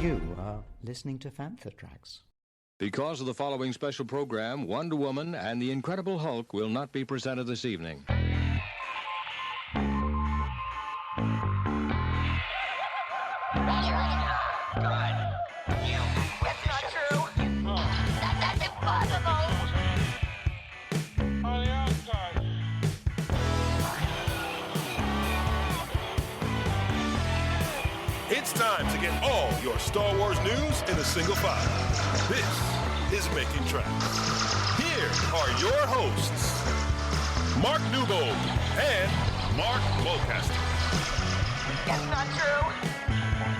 You are listening to Panther Tracks. Because of the following special program, Wonder Woman and the Incredible Hulk will not be presented this evening. It's time to get all your Star Wars news in a single file. This is Making Tracks. Here are your hosts, Mark Newbold and Mark Mulcaster. It's not true.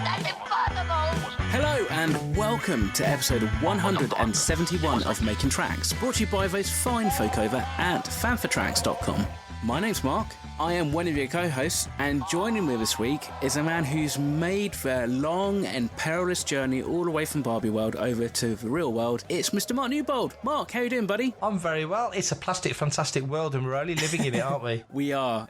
That's impossible. Hello and welcome to episode 171 of Making Tracks, brought to you by those fine folk over at fanfortracks.com. My name's Mark, I am one of your co-hosts, and joining me this week is a man who's made the long and perilous journey all the way from Barbie World over to the real world. It's Mr. Mark Newbold. Mark, how you doing, buddy? I'm very well. It's a plastic, fantastic world, and we're only living in it, aren't we? We are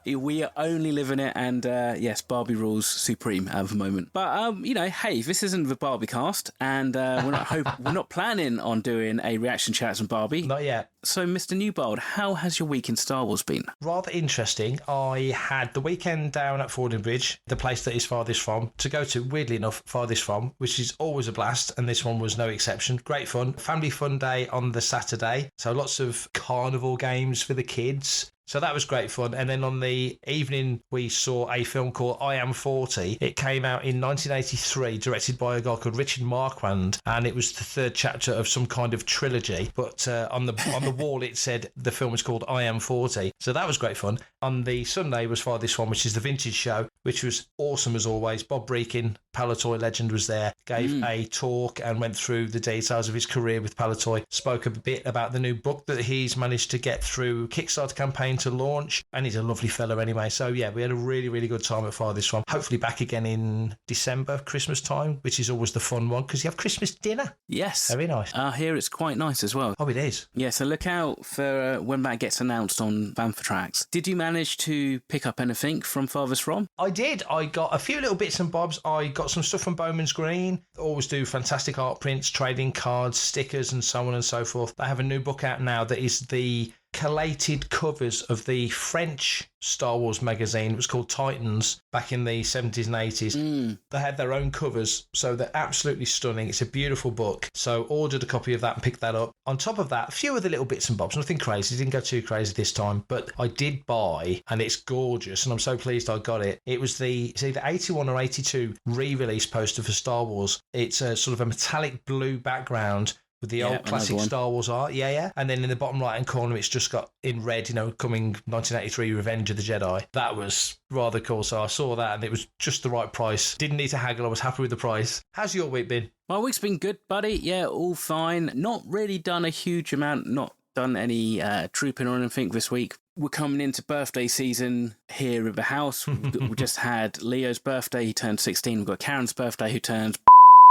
only living it, and yes, Barbie rules supreme at the moment. But, hey, this isn't the Barbie cast, and we're not planning on doing a reaction chat on Barbie. Not yet. So, Mr. Newbold, how has your week in Star Wars been? Rather interesting. I had the weekend down at Fordingbridge, the place that is farthest from, to go to, weirdly enough, farthest from, which is always a blast, and this one was no exception. Great fun. Family fun day on the Saturday, so lots of carnival games for the kids. So that was great fun. And then on the evening, we saw a film called I Am 40. It came out in 1983, directed by a guy called Richard Marquand, and it was the third chapter of some kind of trilogy. But on the wall, it said the film was called I Am 40. So that was great fun. On the Sunday was Farthest One, which is the vintage show, which was awesome as always. Bob Breakin, Palatoy legend, was there, gave a talk and went through the details of his career with Palatoy, spoke a bit about the new book that he's managed to get through Kickstarter campaign to launch, and he's a lovely fella anyway. So yeah, we had a really, really good time at Farthest One. Hopefully back again in December, Christmas time, which is always the fun one, because you have Christmas dinner. Yes. Very nice. Here it's quite nice as well. Oh, it is. Yeah, so look out for when that gets announced on Fanfortracks. Did you manage to pick up anything from Farthest From? I did. I got a few little bits and bobs. I got some stuff from Bowman's Green. Always do fantastic art prints, trading cards, stickers, and so on and so forth. They have a new book out now that is the collated covers of the French Star Wars magazine. It was called Titans back in the 70s and 80s. They had their own covers, so they're absolutely stunning. It's a beautiful book. So ordered a copy of that and picked that up. On top of that, a few other little bits and bobs. Nothing crazy. Didn't go too crazy this time, but I did buy, and it's gorgeous, and I'm so pleased I got it. It was it's either 81 or 82 re-release poster for Star Wars. It's a sort of a metallic blue background with the old classic Star Wars art, yeah. And then in the bottom right-hand corner, it's just got in red, coming 1983 Revenge of the Jedi. That was rather cool. So I saw that, and it was just the right price. Didn't need to haggle. I was happy with the price. How's your week been? My week's been good, buddy. Yeah, all fine. Not really done a huge amount, not done any trooping or anything this week. We're coming into birthday season here at the house. We just had Leo's birthday. He turned 16. We've got Karen's birthday, who turns...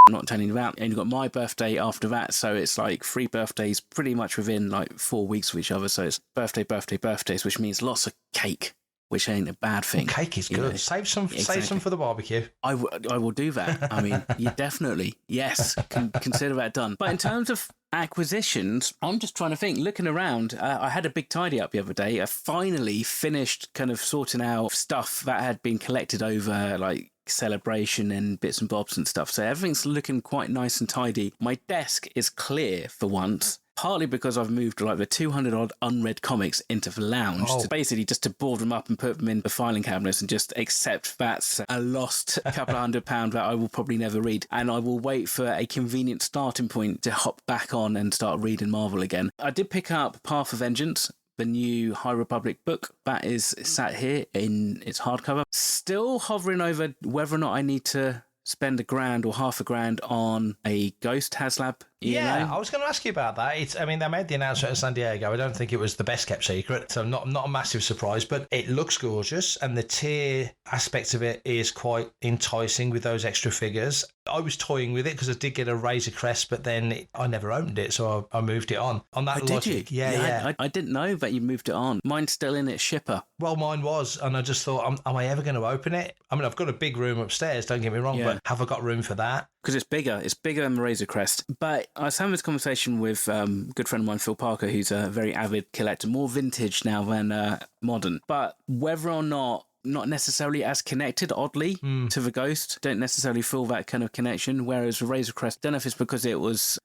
I'm not telling you about, and you've got my birthday after that, so it's like 3 birthdays pretty much within like 4 weeks of each other. So it's birthdays, which means lots of cake, which ain't a bad thing. Well, cake is good. Save some for the barbecue. I will do that. I mean, you definitely, yes, consider that done. But in terms of acquisitions, I'm just trying to think, looking around, I had a big tidy up the other day. I finally finished kind of sorting out stuff that had been collected over like Celebration and bits and bobs and stuff. So everything's looking quite nice and tidy. My desk is clear for once, partly because I've moved like the 200 odd unread comics into the lounge, basically just to board them up and put them in the filing cabinets and just accept that's a lost couple of £100 that I will probably never read, and I will wait for a convenient starting point to hop back on and start reading Marvel again. I did pick up Path of Vengeance, the new High Republic book that is sat here in its hardcover. Still hovering over whether or not I need to spend £1,000 or £500 on a Ghost HasLab. Yeah, I was going to ask you about that. They made the announcement in San Diego. I don't think it was the best kept secret, so not a massive surprise, but it looks gorgeous, and the tier aspect of it is quite enticing with those extra figures. I was toying with it because I did get a Razor Crest, but then I never opened it, so I moved it on. On that logic, did you? Yeah. I didn't know that you moved it on. Mine's still in its shipper. Well, mine was, and I just thought, am I ever going to open it? I mean, I've got a big room upstairs, don't get me wrong, but have I got room for that? because it's bigger. It's bigger than the Razor Crest. But I was having this conversation with a good friend of mine, Phil Parker, who's a very avid collector, more vintage now than modern. But whether or not necessarily as connected, oddly, to the Ghost. Don't necessarily feel that kind of connection. Whereas the Razor Crest, don't know if it's because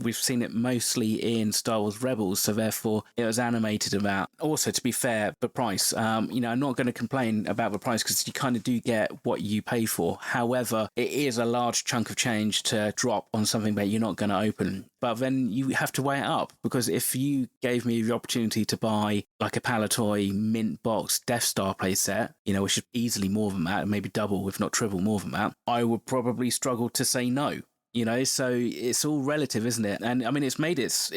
we've seen it mostly in Star Wars Rebels, so therefore it was animated about. Also, to be fair, the price. I'm not going to complain about the price because you kind of do get what you pay for. However, it is a large chunk of change to drop on something that you're not going to open. But then you have to weigh it up, because if you gave me the opportunity to buy like a Palatoy mint box Death Star playset, which is easily more than that, maybe double, if not triple more than that, I would probably struggle to say no. So it's all relative, isn't it? And I mean, it's made its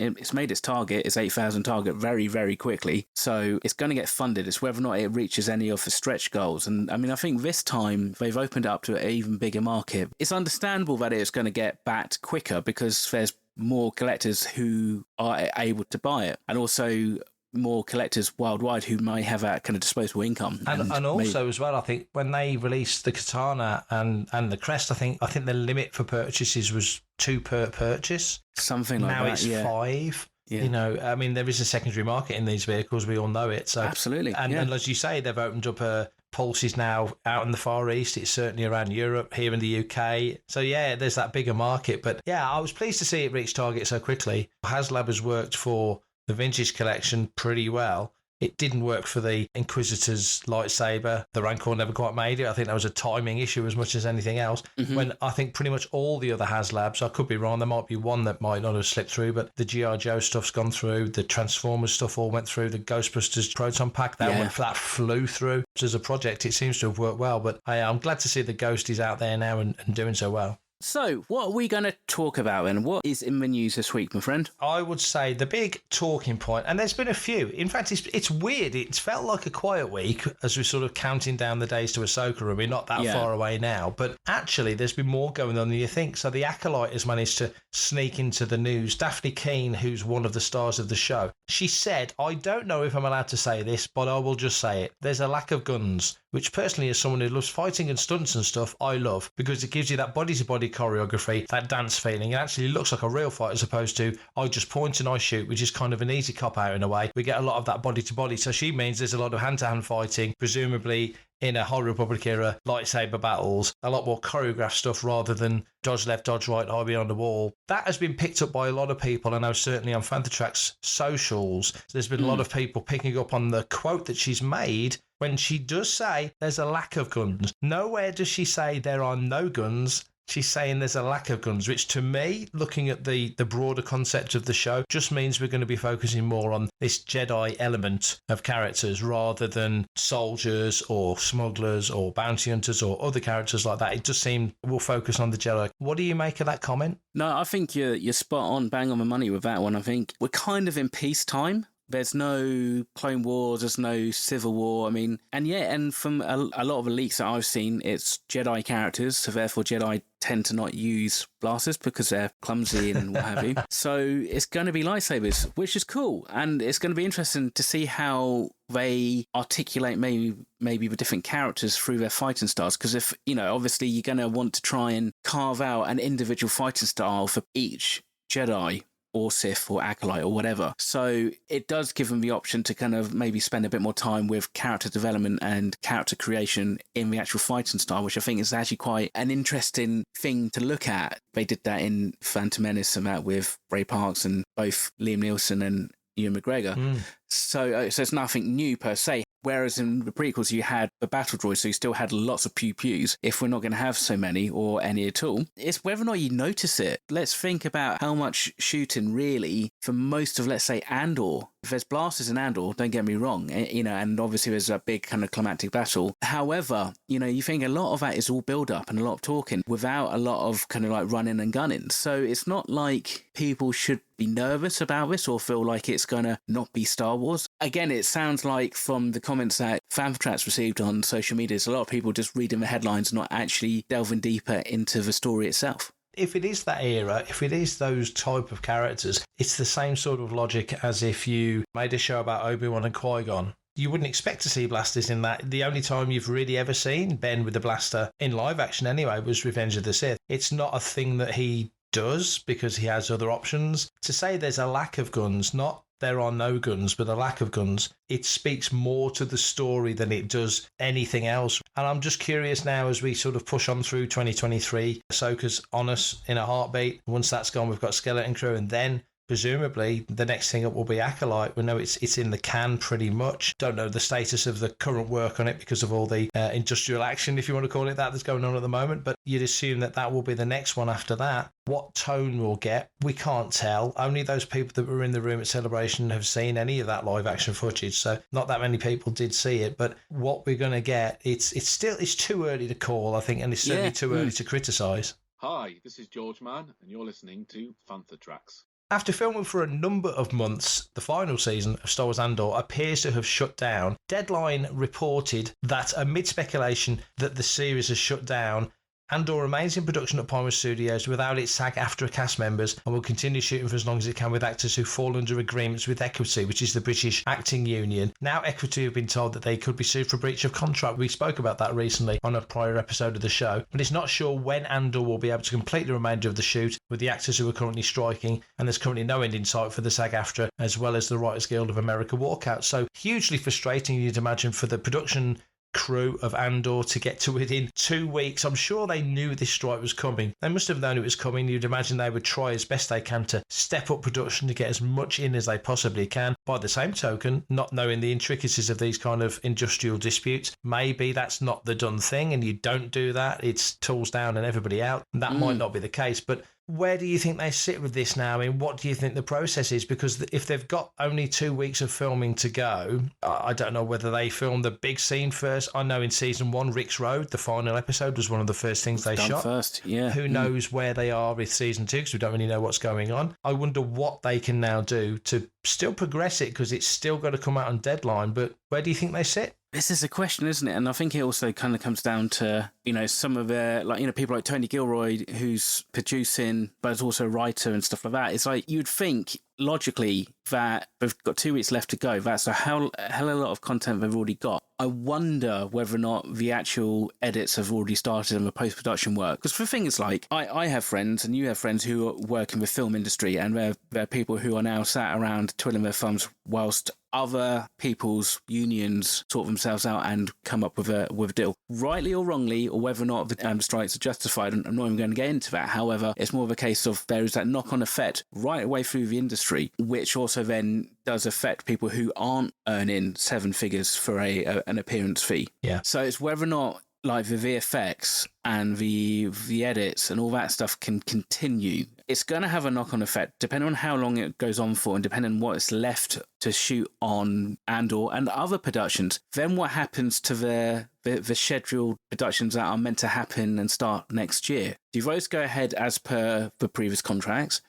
target, its 8,000 target, very, very quickly. So it's going to get funded. It's whether or not it reaches any of the stretch goals. And I mean, I think this time they've opened up to an even bigger market. It's understandable that it's going to get backed quicker because there's more collectors who are able to buy it, and also more collectors worldwide who may have that kind of disposable income. And also as well, I think when they released the Katana and the Crest, I think the limit for purchases was 2 per purchase. Something like now that. Now it's yeah. 5. Yeah. I mean, there is a secondary market in these vehicles. We all know it. So absolutely. And as you say, they've opened up pulses now out in the Far East. It's certainly around Europe, here in the UK. So yeah, there's that bigger market. But yeah, I was pleased to see it reach target so quickly. HasLab has worked for the vintage collection pretty well. It didn't work for the Inquisitor's lightsaber. The Rancor never quite made it. I think that was a timing issue as much as anything else. Mm-hmm. When I think pretty much all the other HasLabs, I could be wrong, there might be one that might not have slipped through, but the G.I. Joe stuff's gone through, the Transformers stuff all went through, the Ghostbusters Proton Pack, that flew through. So as a project, it seems to have worked well, but I'm glad to see the Ghost is out there now and doing so well. So, what are we going to talk about then? What is in the news this week, my friend? I would say the big talking point, and there's been a few. In fact, it's weird. It's felt like a quiet week as we're sort of counting down the days to Ahsoka, and we're not that far away now. But actually, there's been more going on than you think. So the Acolyte has managed to sneak into the news. Daphne Keane, who's one of the stars of the show, she said, I don't know if I'm allowed to say this, but I will just say it. There's a lack of guns, which personally, as someone who loves fighting and stunts and stuff, I love, because it gives you that body-to-body choreography, that dance feeling. It actually looks like a real fight as opposed to I just point and I shoot, which is kind of an easy cop-out in a way. We get a lot of that body-to-body. So she means there's a lot of hand-to-hand fighting, presumably in a High Republic era lightsaber battles, a lot more choreographed stuff rather than dodge left, dodge right, hide behind the wall. That has been picked up by a lot of people, and I know certainly on Phantom socials, there's been a lot of people picking up on the quote that she's made when she does say there's a lack of guns. Nowhere does she say there are no guns. She's saying there's a lack of guns, which to me, looking at the broader concept of the show, just means we're going to be focusing more on this Jedi element of characters rather than soldiers or smugglers or bounty hunters or other characters like that. It just seems we'll focus on the Jedi. What do you make of that comment? No, I think you're spot on, bang on the money with that one. I think we're kind of in peacetime. There's no Clone Wars, there's no Civil War. I mean, and from a lot of the leaks that I've seen, it's Jedi characters, so therefore Jedi tend to not use blasters because they're clumsy and what have you. So it's going to be lightsabers, which is cool. And it's going to be interesting to see how they articulate maybe the different characters through their fighting styles. Because if, obviously you're going to want to try and carve out an individual fighting style for each Jedi or Sith or Acolyte or whatever. So it does give them the option to kind of maybe spend a bit more time with character development and character creation in the actual fighting style, which I think is actually quite an interesting thing to look at. They did that in Phantom Menace and that with Ray Parks and both Liam Neeson and Ewan McGregor. So it's nothing new per se. Whereas in the prequels, you had the battle droids, so you still had lots of pew-pews. If we're not going to have so many or any at all, it's whether or not you notice it. Let's think about how much shooting really for most of, let's say, Andor. If there's blasters in Andor, don't get me wrong, and obviously there's a big kind of climactic battle. However, you think a lot of that is all build-up and a lot of talking without a lot of kind of like running and gunning. So it's not like people should be nervous about this or feel like it's going to not be Star Wars. Again, it sounds like from the comments that Fantrats received on social media, there's a lot of people just reading the headlines, not actually delving deeper into the story itself. If it is that era, if it is those type of characters, it's the same sort of logic as if you made a show about Obi-Wan and Qui-Gon you wouldn't expect to see blasters in that. The only time you've really ever seen Ben with the blaster in live action anyway was Revenge of the Sith. It's not a thing that he does because he has other options. To say there's a lack of guns, not there are no guns, but a lack of guns, it speaks more to the story than it does anything else. And I'm just curious now as we sort of push on through 2023, Ahsoka's on us in a heartbeat. Once that's gone, we've got Skeleton Crew, and then presumably the next thing up will be Acolyte. We know it's in the can pretty much. Don't know the status of the current work on it because of all the industrial action, if you want to call it that, that's going on at the moment, but you'd assume that will be the next one after that. What tone we'll get, we can't tell. Only those people that were in the room at Celebration have seen any of that live action footage, so not that many people did see it. But what we're going to get, it's too early to call, I think, and it's certainly too early to criticise. Hi, this is George Mann, and you're listening to Panther Tracks. After filming for a number of months, the final season of Star Wars Andor appears to have shut down. Deadline reported that amid speculation that the series has shut down, Andor remains in production at Pinewood Studios without its SAG-AFTRA cast members and will continue shooting for as long as it can with actors who fall under agreements with Equity, which is the British acting union. Now Equity have been told that they could be sued for breach of contract. We spoke about that recently on a prior episode of the show, but it's not sure when Andor will be able to complete the remainder of the shoot with the actors who are currently striking, and there's currently no end in sight for the SAG-AFTRA as well as the Writers Guild of America walkout. So hugely frustrating, you'd imagine, for the production crew of Andor to get to within 2 weeks. I'm sure they knew this strike was coming. They must have known it was coming. You'd imagine they would try as best they can to step up production to get as much in as they possibly can. By the same token, not knowing the intricacies of these kind of industrial disputes, maybe that's not the done thing and you don't do that. It's tools down and everybody out. That might not be the case, but where do you think they sit with this now? I mean, what do you think the process is? Because if they've got only 2 weeks of filming to go, I don't know whether they filmed the big scene first. I know in season 1, Rick's Road, the final episode, was one of the first things they shot. First, yeah. Who knows where they are with season 2 because we don't really know what's going on. I wonder what they can now do to still progress it because it's still got to come out on deadline. But where do you think they sit? This is a question, isn't it? And I think it also kind of comes down to, some of the, people like Tony Gilroy, who's producing, but is also a writer and stuff like that. It's like, you'd think logically that we've got 2 weeks left to go. That's a hell of a lot of content they've already got. I wonder whether or not the actual edits have already started and the post-production work. Because the thing is, like, I have friends and you have friends who work in the film industry, and they're people who are now sat around twiddling their thumbs whilst other people's unions sort themselves out and come up with a deal. Rightly or wrongly, or whether or not the strikes are justified, I'm not even going to get into that. However, it's more of a case of there is that knock-on effect right away through the industry, which also then does affect people who aren't earning 7 figures for an appearance fee. Yeah. So it's whether or not like the VFX and the edits and all that stuff can continue. It's going to have a knock-on effect depending on how long it goes on for and depending on what's left to shoot on Andor and other productions. Then what happens to the scheduled productions that are meant to happen and start next year? Do those go ahead as per the previous contracts?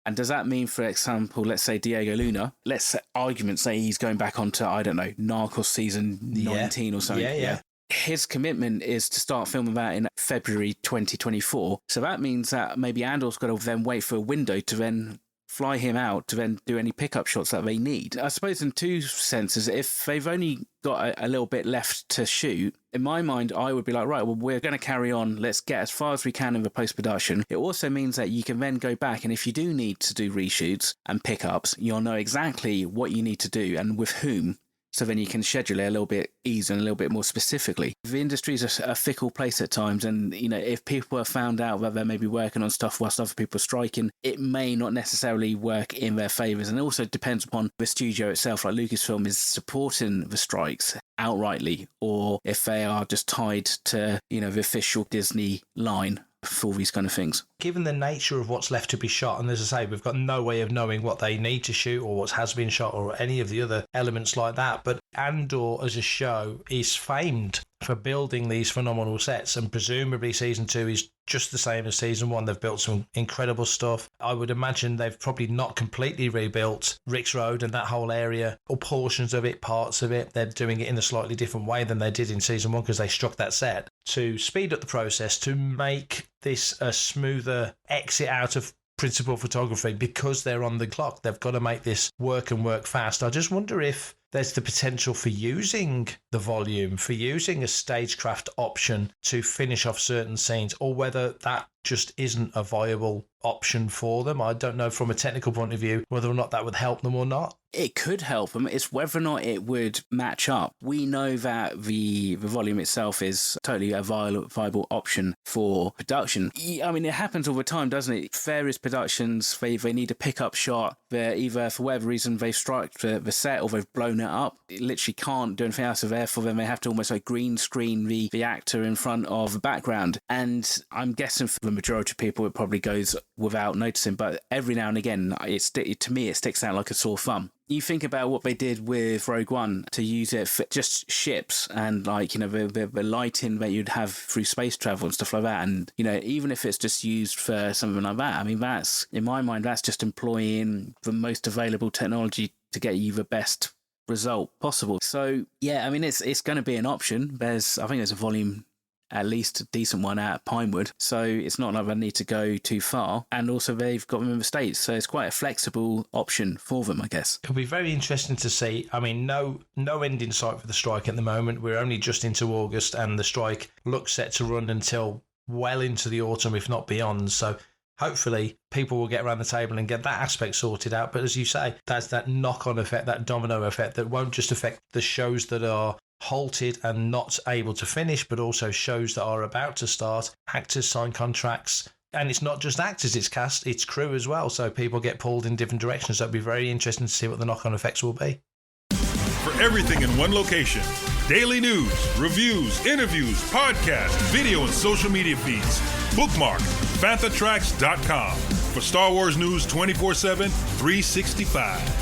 And does that mean, for example, let's say Diego Luna, let's say he's going back onto, I don't know, Narcos season 19 or something. Yeah. His commitment is to start filming that in February 2024. So that means that maybe Andor's got to then wait for a window to then fly him out to then do any pickup shots that they need. I suppose in two senses, if they've only got a little bit left to shoot, in my mind, I would be like, right, well, we're going to carry on. Let's get as far as we can in the post-production. It also means that you can then go back, and if you do need to do reshoots and pickups, you'll know exactly what you need to do and with whom. So then you can schedule it a little bit easier and a little bit more specifically. The industry is a fickle place at times. And, if people have found out that they may be working on stuff whilst other people are striking, it may not necessarily work in their favours. And it also depends upon the studio itself. Like Lucasfilm is supporting the strikes outrightly, or if they are just tied to, the official Disney line for these kind of things. Given the nature of what's left to be shot, and as I say, we've got no way of knowing what they need to shoot or what has been shot or any of the other elements like that, but Andor as a show is famed for building these phenomenal sets, and presumably season 2 is just the same as season 1. They've built some incredible stuff. I would imagine they've probably not completely rebuilt Rick's Road and that whole area, or portions of it, parts of it. They're doing it in a slightly different way than they did in season 1 because they struck that set to speed up the process, to make this a smoother exit out of principal photography because they're on the clock. They've got to make this work and work fast. I just wonder if there's the potential for using the volume, for using a stagecraft option to finish off certain scenes, or whether that just isn't a viable option for them. I don't know from a technical point of view whether or not that would help them or not. It could help them. It's whether or not it would match up. We know that the volume itself is totally a viable option for production. I mean, it happens all the time, doesn't it? Various productions, they need a pickup shot. They're either, for whatever reason, they've struck the set or they've blown it up. It literally can't do anything else. So therefore, then they have to almost like green screen the actor in front of the background. And I'm guessing for the majority of people, it probably goes without noticing. But every now and again, to me, it sticks out like a sore thumb. You think about what they did with Rogue One to use it for just ships and like, you know, the lighting that you'd have through space travel and stuff like that. And, you know, even if it's just used for something like that, I mean, that's, in my mind, that's just employing the most available technology to get you the best result possible. So, yeah, I mean, it's going to be an option. I think there's a volume, at least a decent one out at Pinewood. So it's not like they need to go too far. And also they've got them in the States. So it's quite a flexible option for them, I guess. It'll be very interesting to see. I mean, no end in sight for the strike at the moment. We're only just into August and the strike looks set to run until well into the autumn, if not beyond. So hopefully people will get around the table and get that aspect sorted out. But as you say, that's that knock-on effect, that domino effect that won't just affect the shows that are halted and not able to finish, but also shows that are about to start. Actors sign contracts, and it's not just actors, it's cast, it's crew as well, so people get pulled in different directions. So it'll be very interesting to see what the knock-on effects will be. For everything in one location, daily news, reviews, interviews, podcasts, video and social media feeds, bookmark phanthottracks.com for Star Wars news 24/7, 365.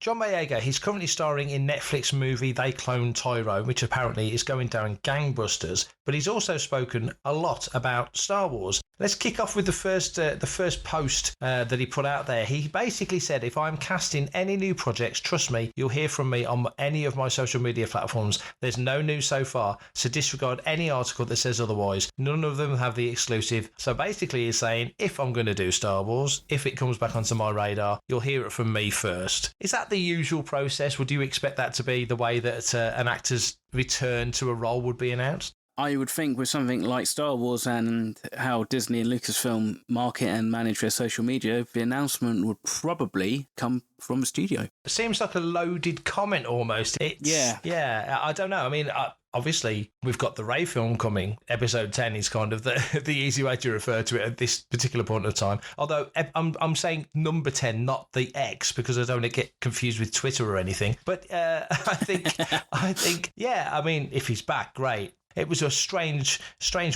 John Boyega, he's currently starring in Netflix movie They Cloned Tyrone, which apparently is going down gangbusters, but he's also spoken a lot about Star Wars. Let's kick off with the first post that he put out there. He basically said, if I'm casting any new projects, trust me, you'll hear from me on any of my social media platforms. There's no news so far, so disregard any article that says otherwise. None of them have the exclusive. So basically he's saying, if I'm going to do Star Wars, if it comes back onto my radar, you'll hear it from me first. Is that the usual process? Would you expect that to be the way that an actor's return to a role would be announced? I would think with something like Star Wars and how Disney and Lucasfilm market and manage their social media, the announcement would probably come from the studio. It seems like a loaded comment almost. Yeah, I don't know. I mean, obviously, we've got the Rey film coming. Episode 10 is kind of the easy way to refer to it at this particular point of time. Although I'm saying number 10, not the X, because I don't want to get confused with Twitter or anything. But I think, yeah, I mean, if he's back, great. It was a strange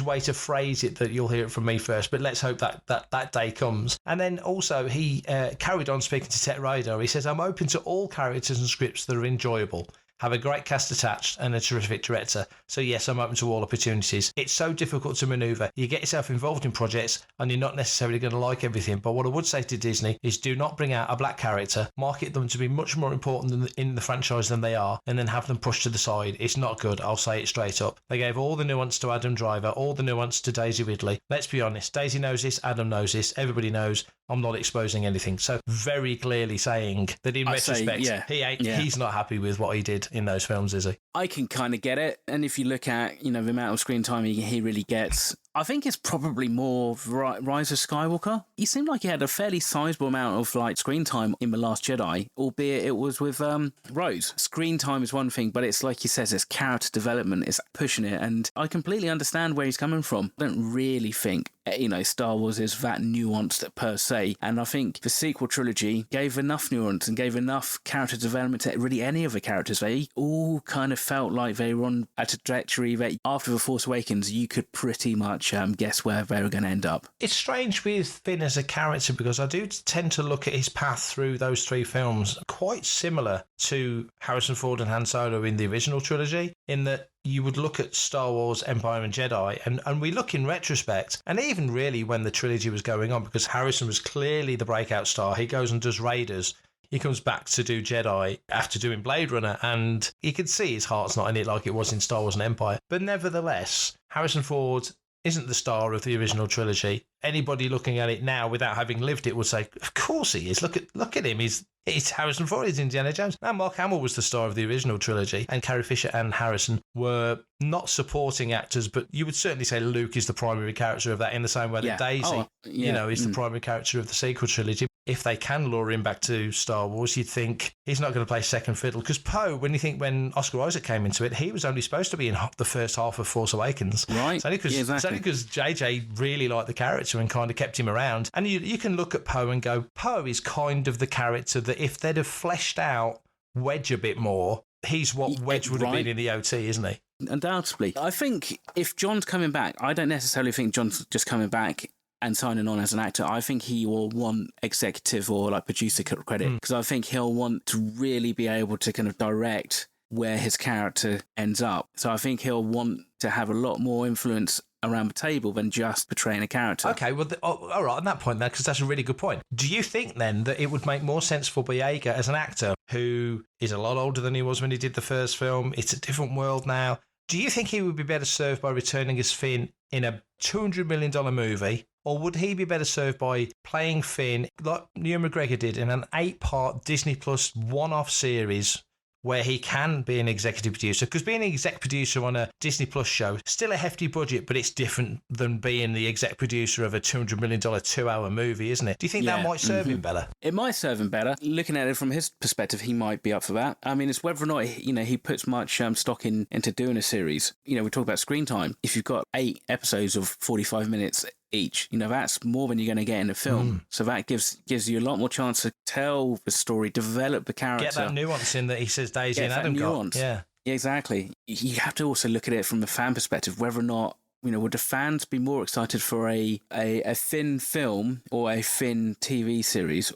way to phrase it that you'll hear it from me first, but let's hope that day comes. And then also he carried on speaking to Tech Radar. He says, I'm open to all characters and scripts that are enjoyable, have a great cast attached and a terrific director. So yes, I'm open to all opportunities. It's so difficult to manoeuvre. You get yourself involved in projects and you're not necessarily going to like everything. But what I would say to Disney is do not bring out a black character, market them to be much more important in the franchise than they are, and then have them pushed to the side. It's not good. I'll say it straight up. They gave all the nuance to Adam Driver, all the nuance to Daisy Ridley. Let's be honest. Daisy knows this. Adam knows this. Everybody knows. I'm not exposing anything. So very clearly saying that in retrospect, he's not happy with what he did in those films, is he? I can kind of get it. And if you look at, the amount of screen time he really gets, I think it's probably more Rise of Skywalker. He seemed like he had a fairly sizable amount of screen time in The Last Jedi, albeit it was with Rose. Screen time is one thing, but it's like he says, it's character development, it's pushing it. And I completely understand where he's coming from. I don't really think, Star Wars is that nuanced per se. And I think the sequel trilogy gave enough nuance and gave enough character development to really any of the characters. They all kind of felt like they were on a trajectory that after The Force Awakens, you could pretty much guess where they were going to end up. It's strange with Finn as a character because I do tend to look at his path through those three films quite similar to Harrison Ford and Han Solo in the original trilogy, in that you would look at Star Wars, Empire and Jedi, and we look in retrospect, and even really when the trilogy was going on, because Harrison was clearly the breakout star. He goes and does Raiders. He comes back to do Jedi after doing Blade Runner, and you can see his heart's not in it like it was in Star Wars and Empire. But nevertheless, Harrison Ford isn't the star of the original trilogy. Anybody looking at it now without having lived it would say, of course he is. Look at him. It's Harrison Ford. He's Indiana Jones. Now, Mark Hamill was the star of the original trilogy, and Carrie Fisher and Harrison were not supporting actors, but you would certainly say Luke is the primary character of that, in the same way that Daisy, is the primary character of the sequel trilogy. If they can lure him back to Star Wars, you'd think he's not going to play second fiddle. Because Poe, when Oscar Isaac came into it, he was only supposed to be in the first half of Force Awakens. Right. It's only because JJ really liked the character and kind of kept him around. And you can look at Poe and go, Poe is kind of the character that if they'd have fleshed out Wedge a bit more, he's what Wedge would have been in the OT, isn't he? Undoubtedly. I think if John's coming back, I don't necessarily think John's just coming back and signing on as an actor. I think he will want executive or like producer credit, because I think he'll want to really be able to kind of direct where his character ends up. So I think he'll want to have a lot more influence around the table than just portraying a character. Okay, well, all right, on that point then, because that's a really good point. Do you think then that it would make more sense for Boyega as an actor who is a lot older than he was when he did the first film? It's a different world now. Do you think he would be better served by returning as Finn in a $200 million movie, or would he be better served by playing Finn like Ewan McGregor did in an 8-part Disney Plus one-off series where he can be an executive producer? Because being an exec producer on a Disney Plus show, still a hefty budget, but it's different than being the exec producer of a $200 million 2-hour movie, isn't it? Do you think that might serve him better? It might serve him better. Looking at it from his perspective, he might be up for that. I mean, it's whether or not, he puts much stock into doing a series. We talk about screen time. If you've got 8 episodes of 45 minutes each, that's more than you're going to get in a film. So that gives you a lot more chance to tell the story, develop the character. Get that nuance in that he says Daisy and Adam got. Yeah, exactly. You have to also look at it from the fan perspective, whether or not, would the fans be more excited for a Finn film or a Finn TV series?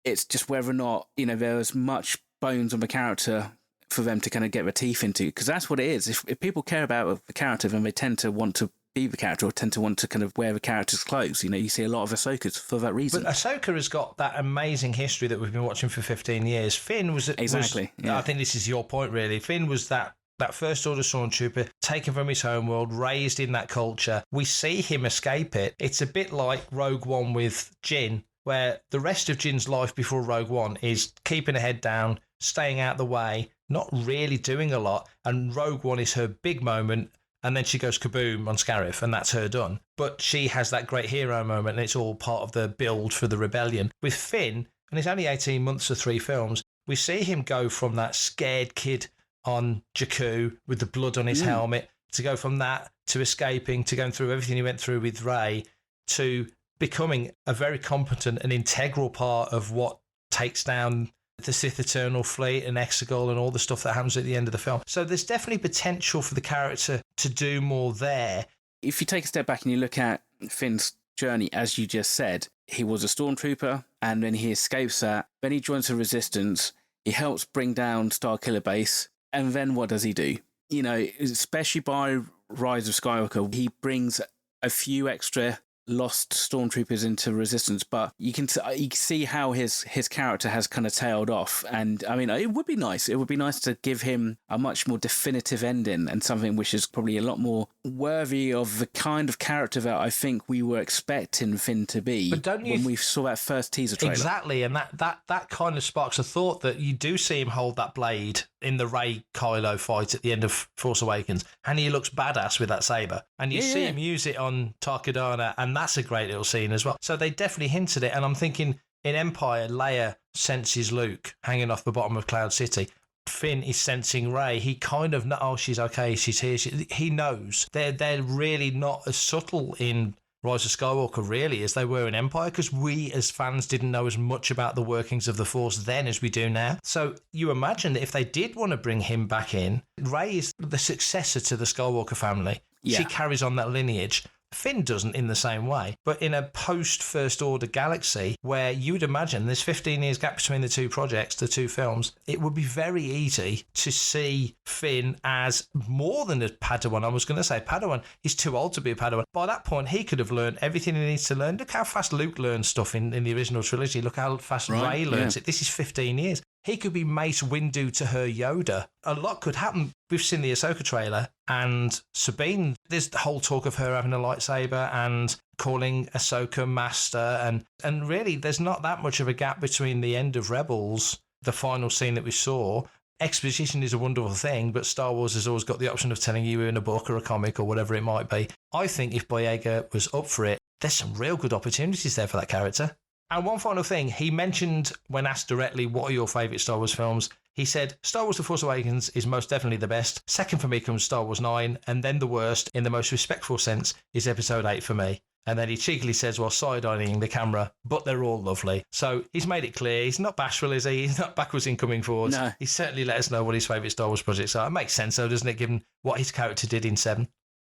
It's just whether or not, there's much bones on the character for them to kind of get their teeth into, because that's what it is. If people care about the character, then they tend to want to be the character, or tend to want to kind of wear the character's clothes. You see a lot of Ahsokas for that reason. But Ahsoka has got that amazing history that we've been watching for 15 years. Finn was... Exactly. I think this is your point, really. Finn was that First Order Stormtrooper, taken from his homeworld, raised in that culture. We see him escape it. It's a bit like Rogue One with Jyn, where the rest of Jin's life before Rogue One is keeping her head down, staying out the way, not really doing a lot, and Rogue One is her big moment. And then she goes kaboom on Scarif, and that's her done. But she has that great hero moment, and it's all part of the build for the rebellion. With Finn, and it's only 18 months or 3 films, we see him go from that scared kid on Jakku with the blood on his helmet, to go from that to escaping, to going through everything he went through with Rey, to becoming a very competent and integral part of what takes down the Sith Eternal Fleet and Exegol and all the stuff that happens at the end of the film. So there's definitely potential for the character to do more there. If you take a step back and you look at Finn's journey, as you just said, he was a stormtrooper, and then he escapes that. Then he joins the Resistance. He helps bring down Starkiller Base. And then what does he do? Especially by Rise of Skywalker, he brings a few extra lost stormtroopers into Resistance, but you can see how his character has kind of tailed off. And I mean, it would be nice to give him a much more definitive ending, and something which is probably a lot more worthy of the kind of character that I think we were expecting Finn to be. But don't you when we saw that first teaser trailer? Exactly, and that kind of sparks a thought that you do see him hold that blade in the Rey Kylo fight at the end of Force Awakens, and he looks badass with that saber, and you see him use it on Tarkadana, and that's a great little scene as well. So they definitely hinted it, and I'm thinking in Empire, Leia senses Luke hanging off the bottom of Cloud City. Finn is sensing Rey. He kind of knows, she's okay, she's here. He knows. They're really not as subtle in Rise of Skywalker, really, as they were in Empire, because we as fans didn't know as much about the workings of the Force then as we do now. So you imagine that if they did want to bring him back in, Rey is the successor to the Skywalker family. Yeah. She carries on that lineage. Finn doesn't in the same way, but in a post-First Order galaxy where you would imagine there's 15 years gap between the two projects, the two films, it would be very easy to see Finn as more than a Padawan. I was going to say Padawan, he's too old to be a Padawan. By that point, he could have learned everything he needs to learn. Look how fast Luke learns stuff in the original trilogy. Look how fast Rey learns it. This is 15 years. He could be Mace Windu to her Yoda. A lot could happen. We've seen the Ahsoka trailer, and Sabine, there's the whole talk of her having a lightsaber and calling Ahsoka master, and really there's not that much of a gap between the end of Rebels, the final scene that we saw. Exposition is a wonderful thing, but Star Wars has always got the option of telling you in a book or a comic or whatever it might be. I think if Boyega was up for it, there's some real good opportunities there for that character. And one final thing, he mentioned when asked directly, what are your favourite Star Wars films? He said, Star Wars The Force Awakens is most definitely the best. Second for me comes Star Wars 9, and then the worst, in the most respectful sense, is Episode 8 for me. And then he cheekily says, while side-eyeing the camera, but they're all lovely. So he's made it clear. He's not bashful, is he? He's not backwards in coming forwards. No. He certainly let us know what his favourite Star Wars projects are. It makes sense, though, doesn't it, given what his character did in 7?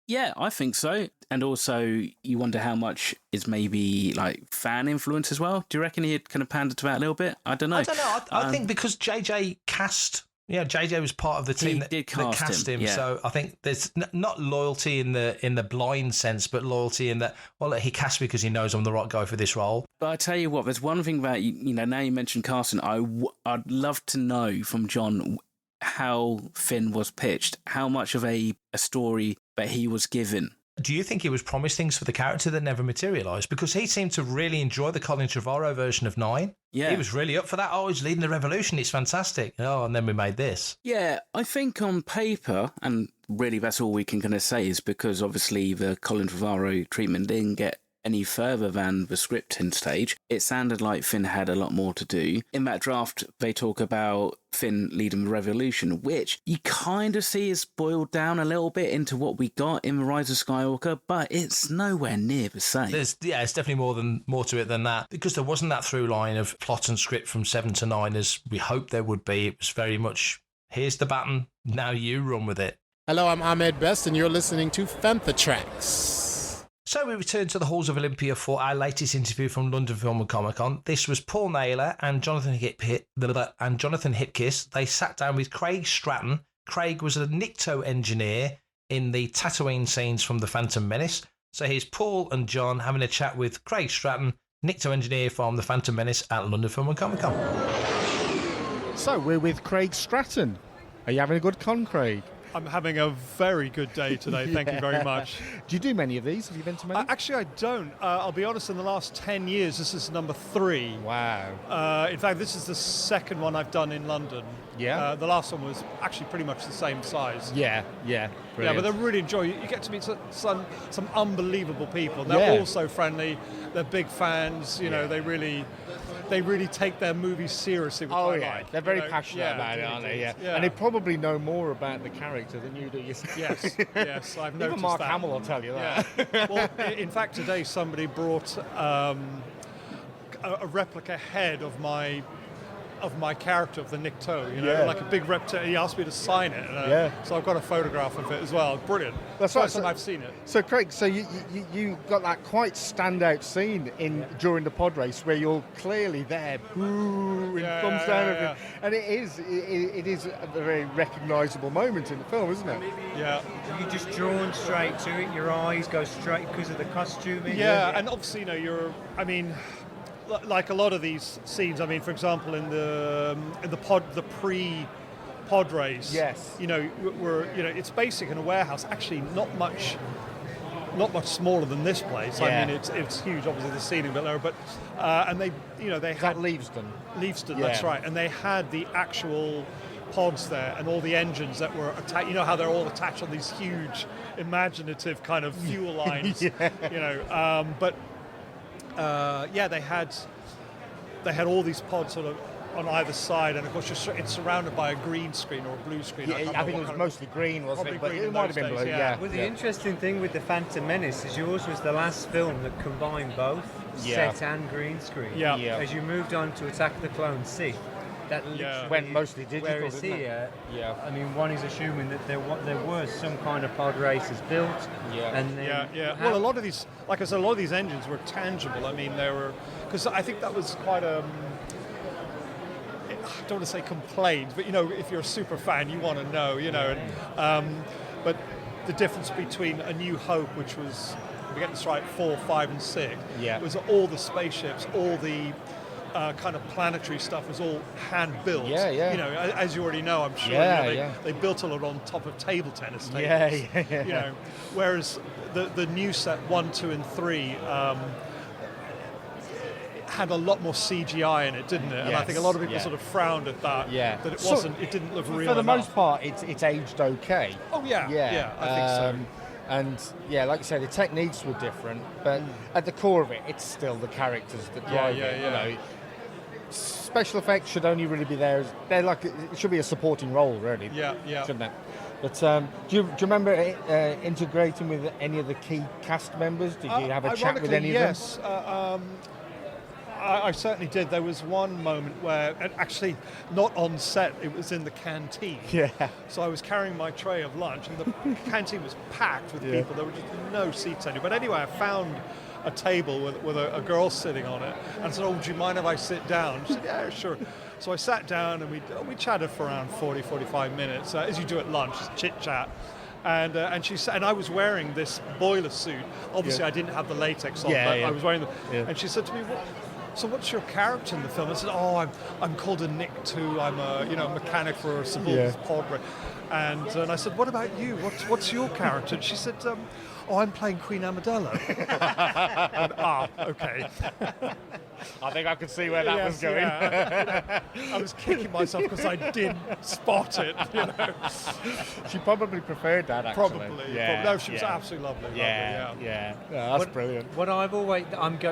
Yeah, I think so. And also, you wonder how much is maybe like fan influence as well. Do you reckon he'd kind of pander to that a little bit? I don't know. I think because JJ cast... Yeah, JJ was part of the team that cast him. Yeah. So I think there's not loyalty in the blind sense, but loyalty in that, well, he cast me because he knows I'm the right guy for this role. But I tell you what, there's one thing that, you know, now you mentioned casting, I'd love to know from John how Finn was pitched, how much of a story that he was given. Do you think he was promised things for the character that never materialised? Because he seemed to really enjoy the Colin Trevorrow version of 9. Yeah. He was really up for that. Oh, he's leading the revolution. It's fantastic. Oh, and then we made this. Yeah, I think on paper, and really that's all we can kind of say, is because obviously the Colin Trevorrow treatment didn't get any further than the scripting stage. It sounded like Finn had a lot more to do. In that draft, they talk about Finn leading the revolution, which you kind of see is boiled down a little bit into what we got in The Rise of Skywalker, but it's nowhere near the same. It's definitely more to it than that, because there wasn't that through line of plot and script from 7 to 9 as we hoped there would be. It was very much, here's the baton, now you run with it. Hello, I'm Ahmed Best, and you're listening to Fantha Tracks. So we return to the halls of Olympia for our latest interview from London Film and Comic Con. This was Paul Naylor and Jonathan Hipkiss. They sat down with Craig Stratton. Craig was a Nikto engineer in the Tatooine scenes from The Phantom Menace. So here's Paul and John having a chat with Craig Stratton, Nikto engineer from The Phantom Menace at London Film and Comic Con. So we're with Craig Stratton. Are you having a good con, Craig? I'm having a very good day today, thank you very much. Do you do many of these? Have you been to many? Actually, I don't. I'll be honest, in the last 10 years, this is number 3. Wow. In fact, this is the second one I've done in London. Yeah. The last one was actually pretty much the same size. Yeah. Brilliant. Yeah, but they're really enjoying it. You get to meet some unbelievable people. They're all so friendly. They're big fans. You know, they really take their movies seriously. Which I like. They're very passionate about it, aren't they? Yeah. And they probably know more about the character than you do yourself. Yes, I've noticed Even Mark that. Hamill will tell you that. Yeah. Well, in fact, today somebody brought a replica head of my character, of the Nikto, like a big reptile. He asked me to sign it, so I've got a photograph of it as well. Brilliant. That's right. First time I've seen it. So, Craig, you got that quite standout scene during the pod race where you're clearly there, boo, and thumbs down, everything. And it is a very recognisable moment in the film, isn't it? Yeah. You're just drawn straight to it. Your eyes go straight because of the costuming. Yeah, and obviously, like a lot of these scenes, for example, in the pre-pod race, yes, it's basic in a warehouse. Actually, not much smaller than this place. Yeah. It's huge. Obviously, the ceiling a bit lower, but and they had Leavesden. Yeah. That's right, and they had the actual pods there and all the engines that were attached. You know how they're all attached on these huge, imaginative kind of fuel lines. They had all these pods sort of on either side, and of course it's surrounded by a green screen or a blue screen. Yeah, I think it was mostly green, wasn't it? But it might have been blue. Yeah. Well, the interesting thing with the Phantom Menace is yours was the last film that combined both set and green screen. Yeah. As you moved on to Attack of the Clones Sith, that went mostly digital. Whereas here, one is assuming that there was some kind of pod races built. Yeah. And then Well, a lot of these, like I said, a lot of these engines were tangible. They were, because I think that was quite a. I don't want to say complaint, but if you're a super fan, you want to know, but the difference between A New Hope, which was, we get this right, 4, 5, and 6, was all the spaceships, all the kind of planetary stuff was all hand built. Yeah, yeah. You know, as you already know, I'm sure. Yeah, you know, they built a lot on top of table tennis tables. Yeah. You know, whereas the new set 1, 2, and 3. Had a lot more CGI in it, didn't it? And I think a lot of people sort of frowned at that. Yeah. That it wasn't. It didn't look real For the enough. most part, it's aged okay. Oh yeah. I think so. And yeah, like you say, the techniques were different, but at the core of it, it's still the characters that drive it. You know, special effects should only really be there. They're like, it should be a supporting role, really. Yeah. Shouldn't it? But do you remember integrating with any of the key cast members? Did you have a chat with any of them? Yes. I certainly did. There was one moment where, and actually not on set, it was in the canteen. Yeah. So I was carrying my tray of lunch, and the canteen was packed with people. There were just no seats anywhere. But anyway, I found a table with a girl sitting on it, and I said, "Oh, do you mind if I sit down?" She said, "Yeah, sure." So I sat down, and we chatted for around 45 minutes, as you do at lunch, chit chat. And she said, and I was wearing this boiler suit. Obviously, I didn't have the latex on, but I was wearing and she said to me, "So what's your character in the film?" I said, "Oh, I'm called a Nick too. I'm a mechanic for a civil pod." And I said, "What about you? What's your character?" And she said, "Oh, I'm playing Queen Amidala." Okay. I think I could see where that was going. Yeah. I was kicking myself because I didn't spot it. You know. She probably preferred that, actually. Probably. No, she was absolutely lovely. Yeah, that's brilliant. What I've always,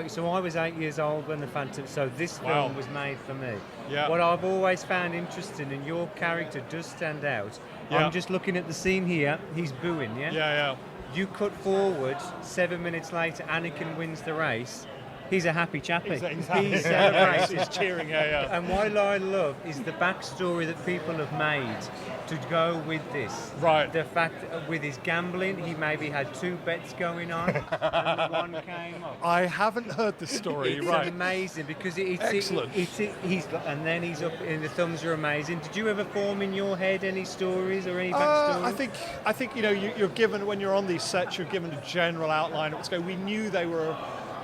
so I was 8 years old when the Phantom, so this film was made for me. Yeah. What I've always found interesting, and your character does stand out. Yeah. I'm just looking at the scene here. He's booing, Yeah. You cut forward, 7 minutes later, Anakin wins the race. He's a happy chappy. He's happy. He's celebrating. He's cheering, And what I love is the backstory that people have made to go with this. Right. The fact that with his gambling, he maybe had 2 bets going on, and the one came up. I haven't heard the story. It's right. amazing because it's excellent. And then he's up, and the thumbs are amazing. Did you ever form in your head any stories or any backstory? I think you're given, when you're on these sets, you're given a general outline of what's going. We knew they were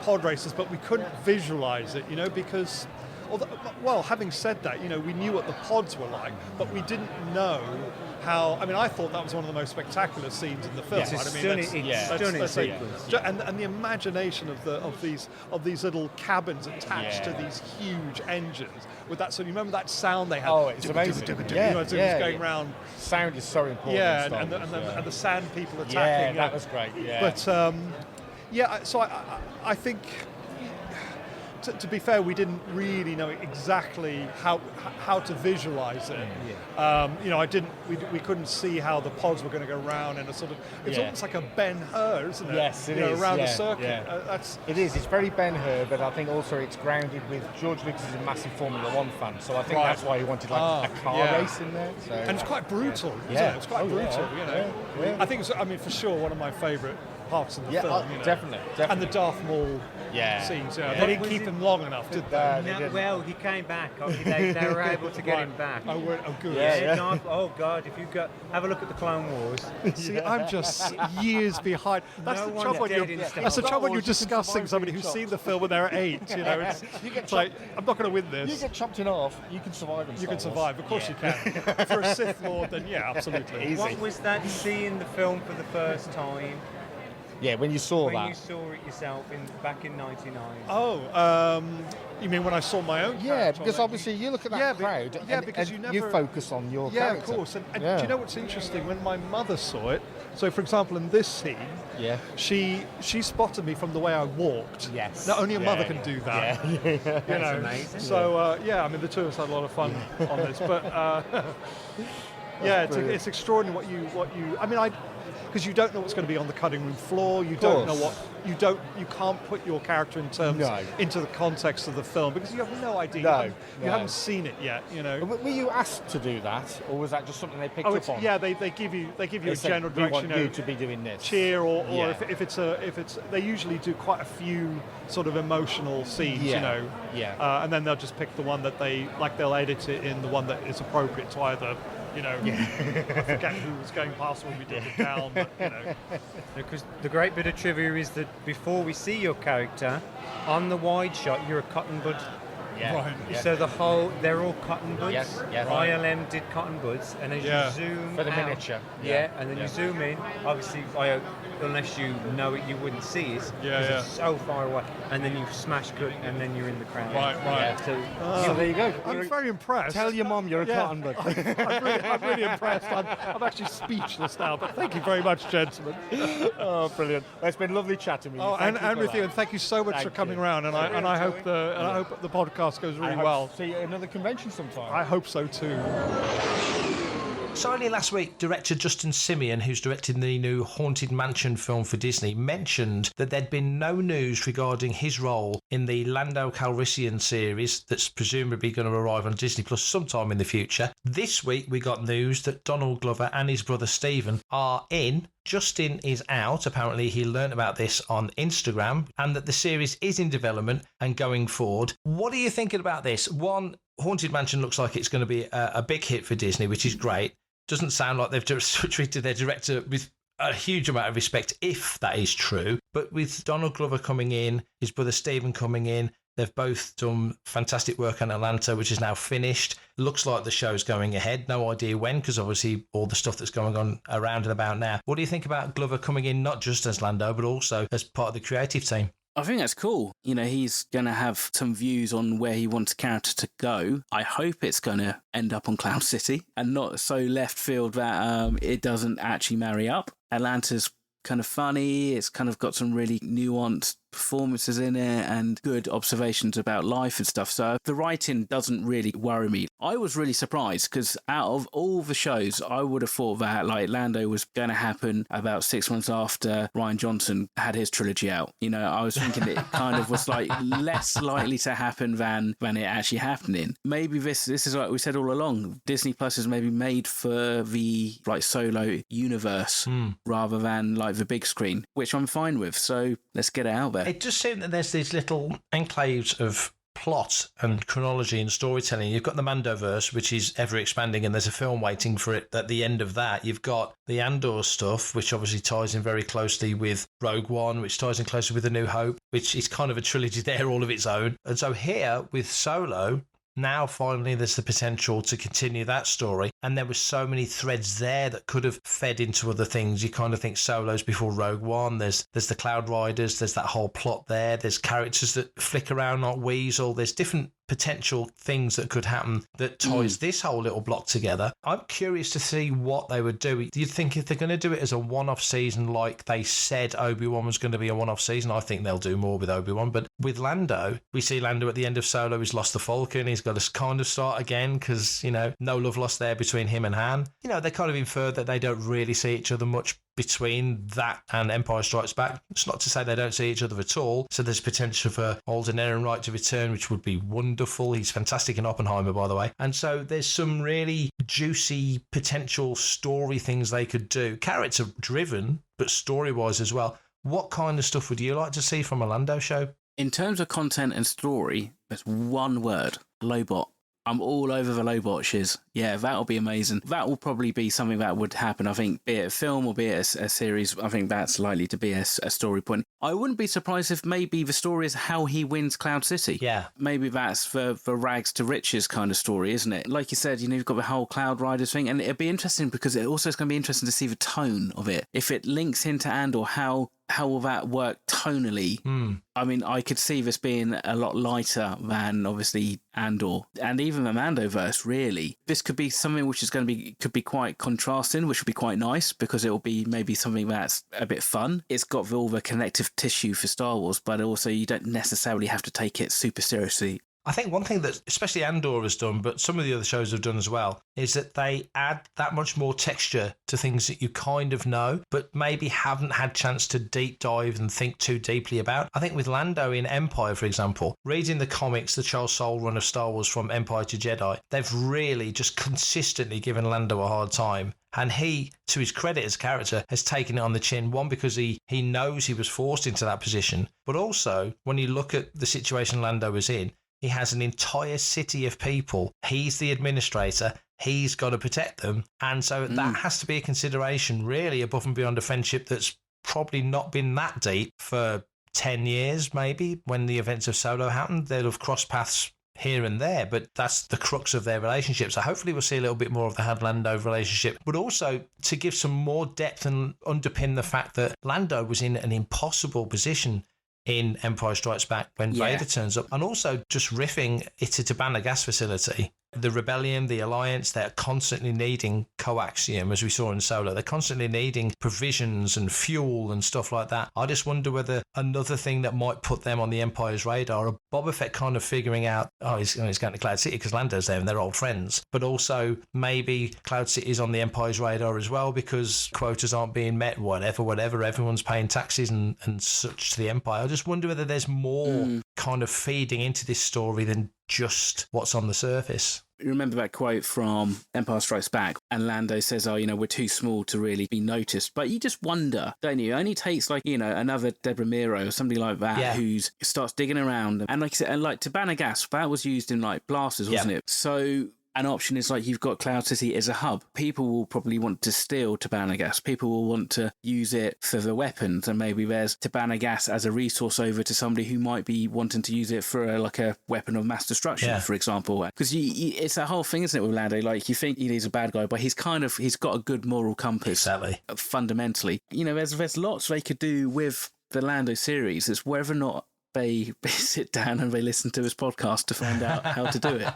pod races, but we couldn't visualize it, because, having said that, we knew what the pods were like, but we didn't know how. I mean, I thought that was one of the most spectacular scenes in the film. It's right? stunning sequence. And the imagination of these little cabins attached to these huge engines with that. So you remember that sound they had? Oh, it's amazing. It was going round. Sound is so important. Yeah, and the sand people attacking. Yeah, that was great. Yeah. But so I think, to be fair, we didn't really know exactly how to visualize it. We couldn't see how the pods were going to go round in a sort of. It's almost like a Ben-Hur, isn't it? Yes, it is. Around a circuit. Yeah. It is. It's very Ben-Hur, but I think also it's grounded with George Lucas is a massive Formula One fan, so I think that's why he wanted a car race in there. So. And it's quite brutal, isn't it? It's quite brutal. Yeah. I think it's. For sure, one of my favourite parts of the film. Definitely. And the Darth Maul scenes. They didn't keep him long enough, did they? No, well, he came back. They were able to get him back. Oh, good. Oh God! If you have a look at the Clone Wars. See, I'm just years behind. That's the trouble. That's the trouble when you're discussing somebody who's seen the film when they're 8. It's like, I'm not going to win this. You get chopped in half, you can survive. You can survive. Of course you can. If you're a Sith Lord, then absolutely. Easy. What was that seeing the film for the first time? Yeah, when you saw When you saw it yourself back in '99. Oh, you mean when I saw my own? Yeah, because obviously you look at that crowd. Because and you focus on your character. Yeah, of course. And do you know what's interesting? When my mother saw it, so for example, in this scene, she spotted me from the way I walked. Yes. Now only a mother can do that. Yeah. That's amazing. So I mean, the two of us had a lot of fun on this, but it's extraordinary what you. I mean, because you don't know what's going to be on the cutting room floor. You don't know what you can't put your character into the context of the film because you have no idea. You haven't seen it yet. Were you asked to do that, or was that just something they picked up on? Yeah, they give you a general direction. We want you to be doing this. Cheer or if it's they usually do quite a few sort of emotional scenes. And then they'll just pick the one that they'll edit it in the one that is appropriate to either. I forget who was going past when we did it down, but Because the great bit of trivia is that before we see your character, on the wide shot, you're a cotton bud. Yeah. Right. Yeah. So they're all cotton buds. Yes, yes. ILM did cotton buds, and as you zoom for the out, miniature. and then you zoom in. Obviously, unless you know it, you wouldn't see it because it's so far away. And then you smash cut, and then you're in the crowd. Right. Yeah, So there you go. I'm very impressed. Tell your mum you're a cotton bud. I'm really impressed. I'm actually speechless now, but thank you very much, gentlemen. Oh, brilliant. Well, it's been lovely chatting with you. And with you, and thank you so much for coming around. And I hope the podcast goes really well. See you at another convention sometime. I hope so too. So only last week, director Justin Simien, who's directed the new Haunted Mansion film for Disney, mentioned that there'd been no news regarding his role in the Lando Calrissian series that's presumably going to arrive on Disney Plus sometime in the future. This week, we got news that Donald Glover and his brother Stephen are in. Justin is out. Apparently, he learnt about this on Instagram, and that the series is in development and going forward. What are you thinking about this? One, Haunted Mansion looks like it's going to be a big hit for Disney, which is great. Doesn't sound like they've just treated their director with a huge amount of respect, if that is true. But with Donald Glover coming in, his brother Stephen coming in, they've both done fantastic work on Atlanta, which is now finished. Looks like the show's going ahead. No idea when, because obviously all the stuff that's going on around and about now. What do you think about Glover coming in, not just as Lando, but also as part of the creative team? I think that's cool. You know, he's going to have some views on where he wants a character to go. I hope it's going to end up on Cloud City and not so left field that it doesn't actually marry up. Atlanta's kind of funny. It's kind of got some really nuanced performances in it and good observations about life and stuff. So the writing doesn't really worry me. I was really surprised because out of all the shows, I would have thought that like Lando was going to happen about 6 months after Rian Johnson had his trilogy out. You know, I was thinking it kind of was like less likely to happen than it actually happening. Maybe this is like we said all along. Disney Plus is maybe made for the like solo universe rather than like the big screen, which I'm fine with. So let's get it out there. It does seem that there's these little enclaves of plot and chronology and storytelling. You've got the Mandoverse, which is ever expanding, and there's a film waiting for it at the end of that. You've got the Andor stuff, which obviously ties in very closely with Rogue One, which ties in closely with A New Hope, which is kind of a trilogy there all of its own. And so here with Solo, now finally there's the potential to continue that story, and there were so many threads there that could have fed into other things. You kind of think Solo's before Rogue One. There's the Cloud Riders, there's that whole plot there, there's characters that flick around like Weasel, there's different potential things that could happen that ties this whole little block together. I'm curious to see what they would do. Do you think if they're going to do it as a one-off season like they said Obi-Wan was going to be a one-off season, I think they'll do more with Obi-Wan. But with Lando, we see Lando at the end of Solo, he's lost the Falcon, he's got to kind of start again because, you know, no love lost there between him and Han. You know, they kind of infer that they don't really see each other much between that and Empire Strikes Back. It's not to say they don't see each other at all. So there's potential for Alden Ehrenreich to return, which would be wonderful. He's fantastic in Oppenheimer, by the way. And so there's some really juicy potential story things they could do. Character driven, but story-wise as well. What kind of stuff would you like to see from a Lando show? In terms of content and story, there's one word: Lobot. I'm all over the Lobot shiz. Yeah, that'll be amazing. That will probably be something that would happen, I think, be it a film or be it a series. I think that's likely to be a story point. I wouldn't be surprised if maybe the story is how he wins Cloud City. Yeah. Maybe that's the rags to riches kind of story, isn't it? Like you said, you know, you've got the whole Cloud Riders thing, and it'd be interesting because it also is going to be interesting to see the tone of it. If it links into Andor, how will that work tonally? I mean, I could see this being a lot lighter than obviously Andor and even the Mandoverse, really. This could be something which is could be quite contrasting, which would be quite nice because it will be maybe something that's a bit fun. It's got all the connective tissue for Star Wars, but also you don't necessarily have to take it super seriously. I think one thing that especially Andor has done, but some of the other shows have done as well, is that they add that much more texture to things that you kind of know, but maybe haven't had chance to deep dive and think too deeply about. I think with Lando in Empire, for example, reading the comics, the Charles Soule run of Star Wars from Empire to Jedi, they've really just consistently given Lando a hard time. And he, to his credit as character, has taken it on the chin. One, because he knows he was forced into that position, but also when you look at the situation Lando was in, he has an entire city of people. He's the administrator. He's got to protect them. And so that has to be a consideration, really, above and beyond a friendship that's probably not been that deep for 10 years, maybe. When the events of Solo happened, they'll have crossed paths here and there, but that's the crux of their relationship. So hopefully we'll see a little bit more of the Han-Lando relationship, but also to give some more depth and underpin the fact that Lando was in an impossible position in Empire Strikes Back when Vader turns up, and also just riffing it's a Tabana gas facility. The Rebellion, the Alliance, they're constantly needing coaxium, as we saw in Solo. They're constantly needing provisions and fuel and stuff like that. I just wonder whether another thing that might put them on the Empire's radar, or Boba Fett kind of figuring out, he's going to Cloud City because Lando's there and they're old friends. But also maybe Cloud City's on the Empire's radar as well because quotas aren't being met, whatever. Everyone's paying taxes and such to the Empire. I just wonder whether there's more kind of feeding into this story than just what's on the surface. You remember that quote from Empire Strikes Back, and Lando says, we're too small to really be noticed. But you just wonder, don't you? It only takes another Deborah Miro or somebody like that who starts digging around. And like I said, and like Tabana gas, that was used in like blasters, wasn't it? So an option is like you've got Cloud City as a hub. People will probably want to steal Tabana gas. People will want to use it for the weapons, and maybe there's Tabana gas as a resource over to somebody who might be wanting to use it for a weapon of mass destruction, for example. Because it's that whole thing, isn't it, with Lando? Like you think he's a bad guy, but he's got a good moral compass. Exactly. Fundamentally, there's lots they could do with the Lando series. It's whether or not they sit down and they listen to his podcast to find out how to do it.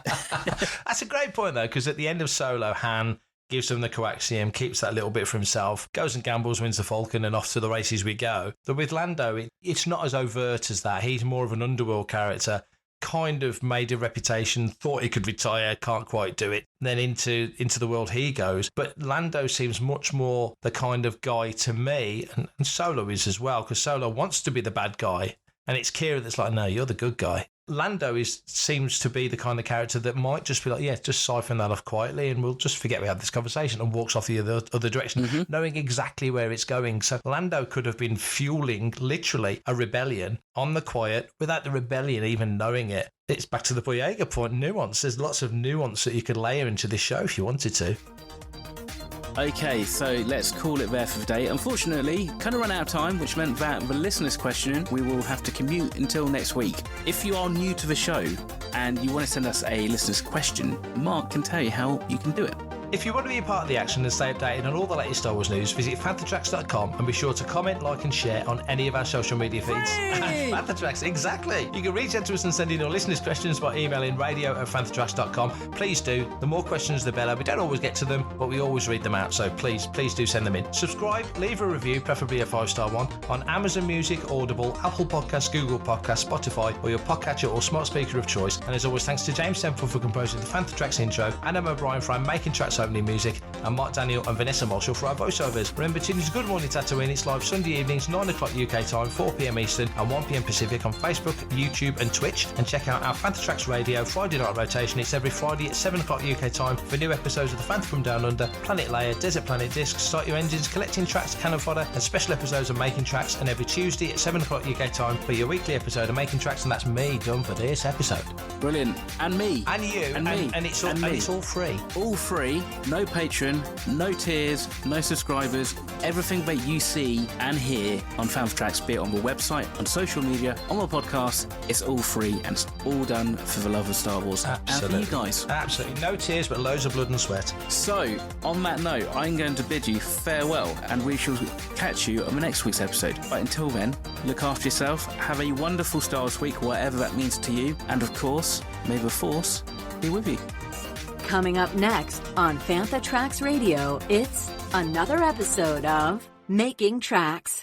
That's a great point, though, because at the end of Solo, Han gives them the coaxium, keeps that little bit for himself, goes and gambles, wins the Falcon, and off to the races we go. But with Lando, it's not as overt as that. He's more of an underworld character, kind of made a reputation, thought he could retire, can't quite do it. Then into the world he goes. But Lando seems much more the kind of guy to me, and Solo is as well, because Solo wants to be the bad guy. And it's Kira that's like, no, you're the good guy. Lando seems to be the kind of character that might just be like, just siphon that off quietly and we'll just forget we had this conversation, and walks off the other direction, knowing exactly where it's going. So Lando could have been fueling, literally, a rebellion on the quiet without the rebellion even knowing it. It's back to the Boyega point, nuance. There's lots of nuance that you could layer into this show if you wanted to. Okay, so let's call it there for the day. Unfortunately, kind of run out of time, which meant that the listeners' question, we will have to commute until next week. If you are new to the show and you want to send us a listener's question, Mark can tell you how you can do it. If you want to be a part of the action and stay updated on all the latest Star Wars news, visit FanthaTracks.com and be sure to comment, like and share on any of our social media feeds. FanthaTracks, exactly. You can reach out to us and send in your listeners' questions by emailing radio@FanthaTracks.com. Please do. The more questions, the better. We don't always get to them, but we always read them out, so please do send them in. Subscribe, leave a review, preferably a 5-star one, on Amazon Music, Audible, Apple Podcasts, Google Podcasts, Spotify, or your podcatcher or smart speaker of choice. And as always, thanks to James Semple for composing the FanthaTracks intro, Anna O'Brien for our Making Tracks opening music, and Mark Daniel and Vanessa Marshall for our voiceovers. Remember, tune in to Good Morning Tatooine. It's live Sunday evenings, 9 o'clock UK time, 4 p.m. Eastern and 1 p.m. Pacific on Facebook, YouTube and Twitch. And check out our FanthaTracks Radio Friday night rotation. It's every Friday at 7 o'clock UK time for new episodes of The Phantom from Down Under, Planet Layer, Desert Planet Discs, Start Your Engines, Collecting Tracks, Cannon Fodder, and special episodes of Making Tracks. And every Tuesday at 7 o'clock UK time for your weekly episode of Making Tracks. And that's me done for this episode. Brilliant. And me. And you. And me. And it's all free. All free. No Patreon, no tiers, no subscribers. Everything that you see and hear on FanthaTracks, be it on the website, on social media, on my podcast, it's all free and it's all done for the love of Star Wars. Absolutely. And for you guys. Absolutely. No tears, but loads of blood and sweat. So, on that note, I'm going to bid you farewell and we shall catch you on the next week's episode. But until then, look after yourself, have a wonderful Star Wars week, whatever that means to you, and of course, may the Force be with you. Coming up next on FanthaTracks Radio, it's another episode of Making Tracks.